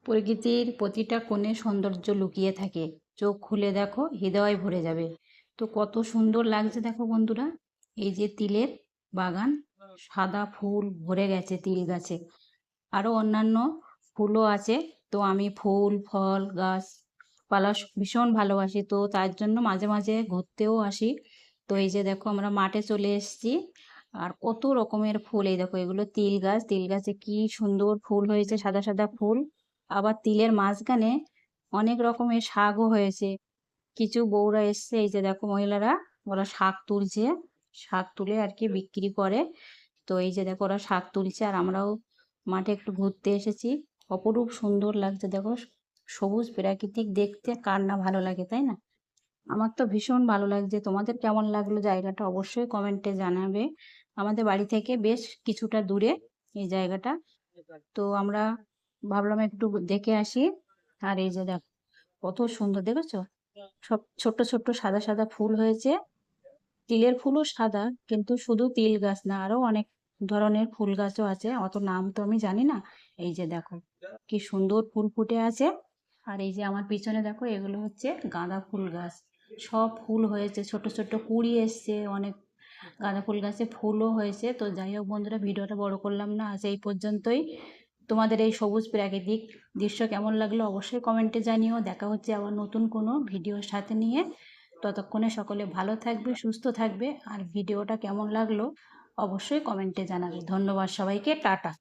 প্রকৃতির প্রতিটা কোণে সৌন্দর্য লুকিয়ে থাকে, চোখ খুলে দেখো হৃদয় ভরে যাবে। তো কত সুন্দর লাগছে দেখো বন্ধুরা, এই যে তিলের বাগান, সাদা ফুল ভরে গেছে তিল গাছে, আরও অন্যান্য ফুলও আছে। তো আমি ফুল ফল গাছপালা ভীষণ ভালোবাসি, তো তার জন্য মাঝে মাঝে ঘুরতেও আসি। তো এই যে দেখো আমরা মাঠে চলে এসেছি, আর কত রকমের ফুল, এই দেখো এগুলো তিল গাছ, তিল গাছে কি সুন্দর ফুল হয়েছে, সাদা সাদা ফুল। আবার তিলের মাঝখানে অনেক রকমের শাকও হয়েছে। কিছু বউরা এসছে, এই যে দেখো মহিলারা, ওরা শাক তুলছে, শাক তুলে আর কি বিক্রি করে। তো এই যে দেখো ওরা শাক তুলছে, আর আমরাও মাঠে একটু ঘুরতে এসেছি। অপরূপ সুন্দর লাগছে দেখো, সবুজ প্রাকৃতিক দেখতে কার না ভালো লাগে, তাই না? আমার তো ভীষণ ভালো লাগছে। তোমাদের কেমন লাগলো জায়গাটা অবশ্যই কমেন্টে জানাবে। আমাদের বাড়ি থেকে বেশ কিছুটা দূরে এই জায়গাটা। তো আমরা ভাবলাম একটু দেখে আসি। আর এই যে দেখো কত সুন্দর, দেখেছো? সব ছোট্ট ছোট্ট সাদা সাদা ফুল হয়েছে। তিলের ফুলও সাদা, কিন্তু শুধু তিল গাছ না, আরো অনেক ধরনের ফুল গাছও আছে, অত নাম তো আমি জানি না। এই যে দেখো কি সুন্দর ফুল ফুটে আছে। আর এই যে আমার পিছনে দেখো, এগুলো হচ্ছে গাঁদা ফুল গাছ। সব ফুল হয়েছে, ছোট ছোট কুঁড়ি এসছে অনেক। গাঁদা ফুল গাছে ফুলও হয়েছে। তো যাই হোক বন্ধুরা, ভিডিওটা বড় করলাম না, আজ এই পর্যন্তই। তোমাদের এই সবুজ প্রাকৃতিক দৃশ্য কেমন লাগলো অবশ্যই কমেন্টে জানিও। দেখা হচ্ছে আবার নতুন কোনো ভিডিওর সাথে নিয়ে। ততক্ষণে সকলে ভালো থাকবে, সুস্থ থাকবে। আর ভিডিওটা কেমন লাগলো অবশ্যই কমেন্টে জানাবে। ধন্যবাদ সবাইকে, টাটা।